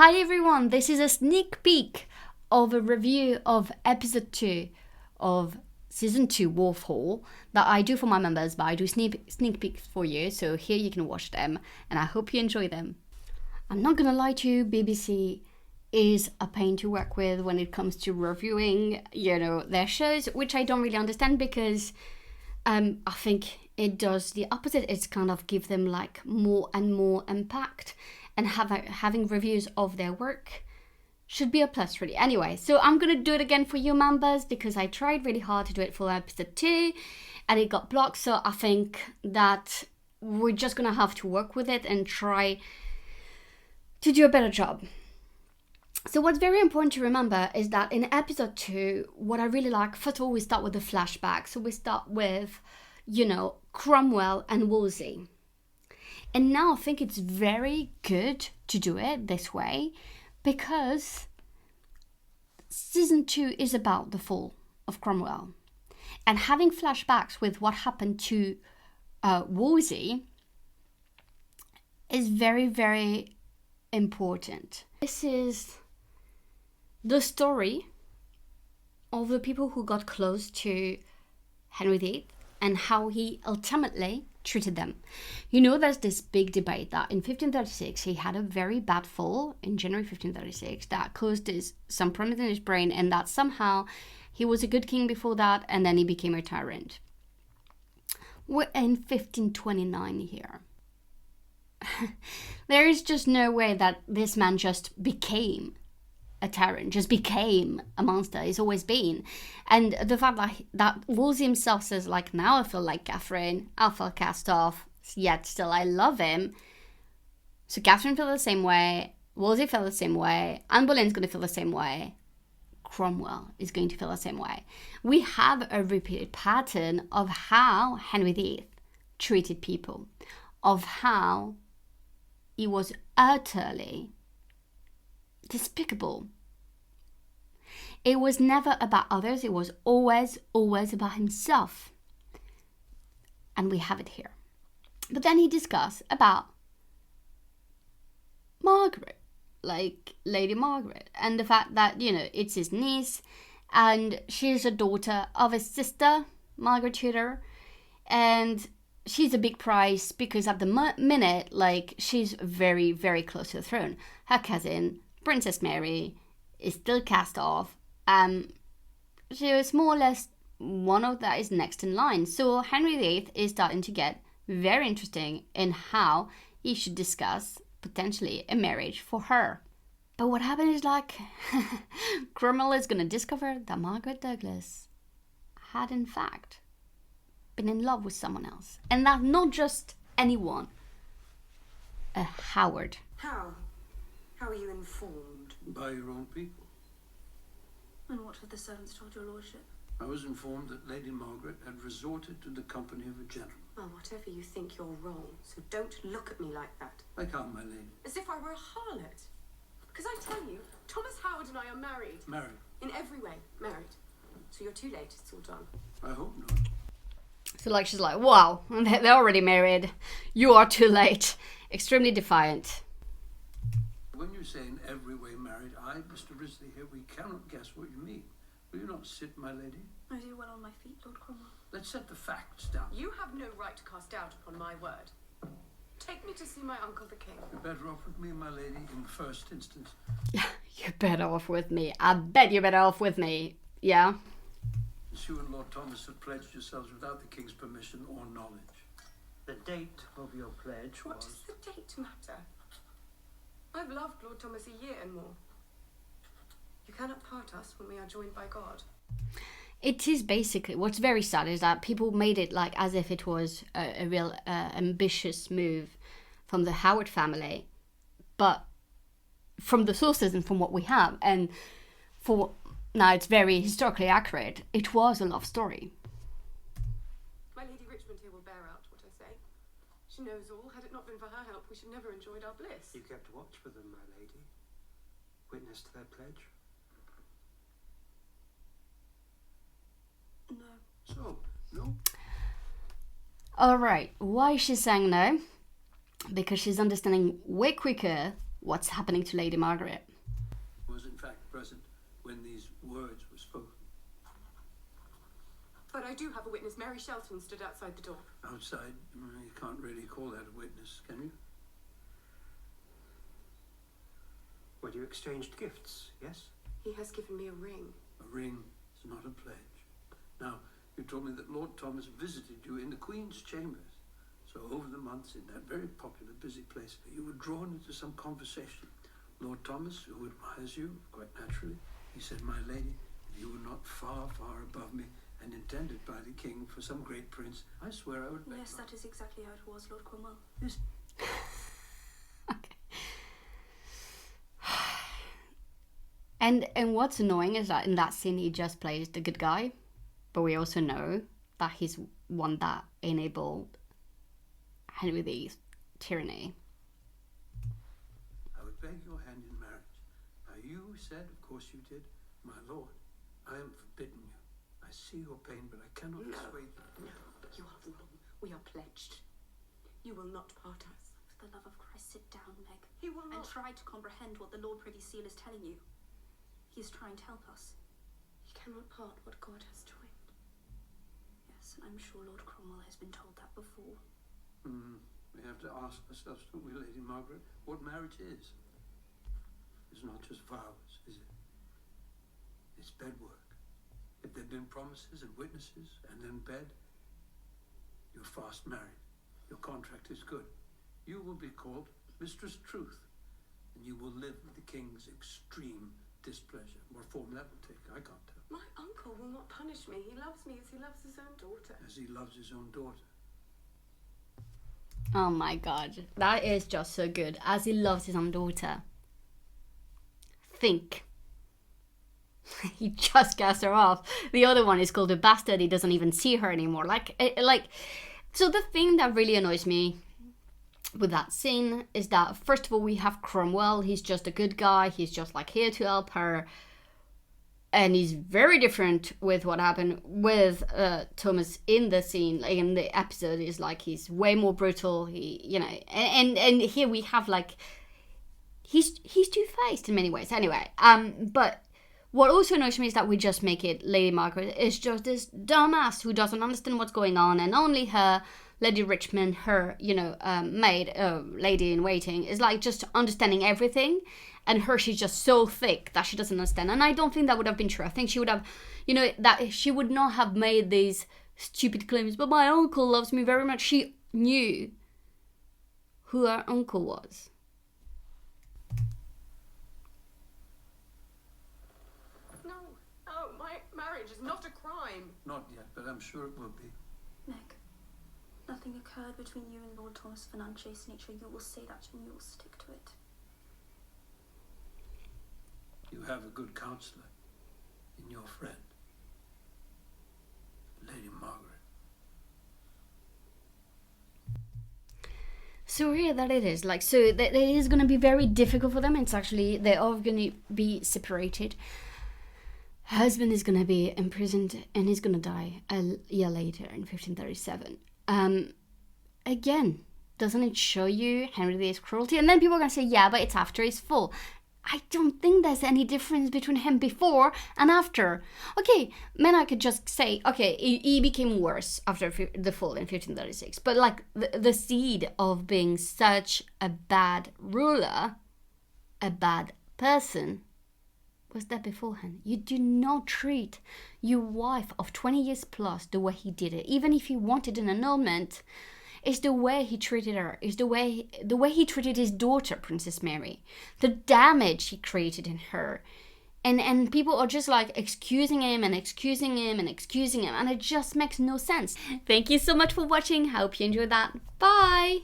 Hi everyone, this is a sneak peek of a review of episode 2 of season 2 Wolf Hall that I do for my members, but I do sneak peeks for you, so here you can watch them and I hope you enjoy them. I'm not gonna lie to you, BBC is a pain to work with when it comes to reviewing, their shows, which I don't really understand because I think it does the opposite. It's kind of give them like more and more impact, and having reviews of their work should be a plus, really. Anyway, so I'm gonna do it again for you members because I tried really hard to do it for episode 2 and it got blocked, so I think that we're just gonna have to work with it and try to do a better job. So what's very important to remember is that in episode 2, what I really like, first of all, we start with the flashback. So we start with, Cromwell and Wolsey. And now I think it's very good to do it this way because season 2 is about the fall of Cromwell. And having flashbacks with what happened to Wolsey is very, very important. This is the story of the people who got close to Henry VIII and how he ultimately treated them. There's this big debate that in 1536 he had a very bad fall in January 1536 that caused some problems in his brain, and that somehow he was a good king before that and then he became a tyrant. We're in 1529 here. There is just no way that this man just became a tyrant, just became a monster. He's always been. And the fact that Wolsey himself says, now I feel like Catherine, I feel cast off, yet still I love him. So Catherine felt the same way, Wolsey felt the same way, Anne Boleyn's going to feel the same way, Cromwell is going to feel the same way. We have a repeated pattern of how Henry VIII treated people, of how he was utterly despicable. It was never about others, it was always about himself. And we have it here. But then he discussed about Margaret, like Lady Margaret, and the fact that, it's his niece, and she's a daughter of his sister, Margaret Tudor, and she's a big prize because at the minute, she's very, very close to the throne. Her cousin, Princess Mary, is still cast off. She was more or less one of that is next in line. So Henry VIII is starting to get very interesting in how he should discuss potentially a marriage for her. But what happened is Cromwell is going to discover that Margaret Douglas had in fact been in love with someone else. And that not just anyone, a Howard. How? How are you informed? By your own people. And what have the servants told your lordship? I was informed that Lady Margaret had resorted to the company of a gentleman. Well, whatever you think, you're wrong. So don't look at me like that. I can't, my lady. As if I were a harlot. Because I tell you, Thomas Howard and I are married. Married? In every way, married. So you're too late, it's all done. I hope not. So she's like, wow, they're already married. You are too late. Extremely defiant. When you say in every way married, I, Mr. Risley here, we cannot guess what you mean. Will you not sit, my lady? I do well on my feet, Lord Cromwell. Let's set the facts down. You have no right to cast doubt upon my word. Take me to see my uncle the king. You're better off with me, my lady, in the first instance. You're better off with me. I bet you're better off with me. Yeah? You and Lord Thomas have pledged yourselves without the king's permission or knowledge. The date of your pledge What does the date matter? I've loved Lord Thomas a year and more. You cannot part us when we are joined by God. It is basically, what's very sad is that people made it as if it was a real ambitious move from the Howard family, but from the sources and from what we have, and now it's very historically accurate, it was a love story. My Lady Richmond here will bear out what I say. She knows all. Had it not been for her help, we should never enjoyed our bliss. You kept watch for them, my lady. Witness to their pledge. No. So, no? Alright, why is she saying no? Because she's understanding way quicker what's happening to Lady Margaret. Was in fact present when these words were spoken. But I do have a witness. Mary Shelton stood outside the door. Outside, you can't really call that a witness, can you? Well, you exchanged gifts, yes? He has given me a ring. A ring is not a pledge. Now, you told me that Lord Thomas visited you in the Queen's chambers. So over the months in that very popular, busy place, you were drawn into some conversation. Lord Thomas, who admires you, quite naturally, he said, "My lady, if you were not far, far above me and intended by the king for some great prince, I swear I would beg Yes, not." that is exactly how it was, Lord Cromwell. Yes. Okay. And what's annoying is that in that scene he just plays the good guy, but we also know that he's one that enabled Henry VIII's tyranny. I would beg your hand in marriage. Now you said, of course you did, "My lord, I am forbidden you. I see your pain, but I cannot persuade you." No, you are wrong. We are pledged. You will not part us. For the love of Christ, sit down, Meg, He will and not. try to comprehend what the Lord Privy Seal is telling you. He is trying to help us. He cannot part what God has joined. Yes, and I'm sure Lord Cromwell has been told that before. We have to ask ourselves, don't we, Lady Margaret, what marriage is. It's not just vows, is it? It's bedwork. If there'd been promises and witnesses and then bed, you're fast married. Your contract is good. You will be called Mistress Truth, and you will live with the king's extreme displeasure. What form that will take, I can't tell. My uncle will not punish me. He loves me as he loves his own daughter. As he loves his own daughter. Oh my god, that is just so good. As he loves his own daughter. Think. He just cast her off. The other one is called a bastard. He doesn't even see her anymore. So the thing that really annoys me with that scene is that, first of all, we have Cromwell. He's just a good guy. He's just like here to help her. And he's very different with what happened with Thomas in the scene, like in the episode. Is like he's way more brutal. He, you know, and here we have like he's two-faced in many ways. Anyway, but what also annoys me is that we just make it Lady Margaret is just this dumbass who doesn't understand what's going on, and only her, Lady Richmond, her, you know, maid, lady in waiting, is like just understanding everything. And her, she's just so thick that she doesn't understand. And I don't think that would have been true. I think she would have, you know, that she would not have made these stupid claims. But my uncle loves me very much. She knew who her uncle was. No, my marriage is not a crime. Not yet, but I'm sure it will be. Meg, nothing occurred between you and Lord Thomas of an unchaste nature. You will say that and you will stick to it. You have a good counselor in your friend, Lady Margaret. So here that it is. Like, so it is going to be very difficult for them. It's actually, they're all going to be separated. Her husband is going to be imprisoned and he's going to die a year later in 1537. Again, doesn't it show you Henry VIII's cruelty? And then people are going to say, yeah, but it's after his fall. I don't think there's any difference between him before and after. Okay, then I could just say, okay, he became worse after the fall in 1536. But like the seed of being such a bad ruler, a bad person, was there beforehand. You do not treat your wife of 20 years plus the way he did it. Even if he wanted an annulment, it's the way he treated her. It's the way he treated his daughter, Princess Mary. The damage he created in her. And people are just like excusing him and excusing him and excusing him. And it just makes no sense. Thank you so much for watching. I hope you enjoyed that. Bye!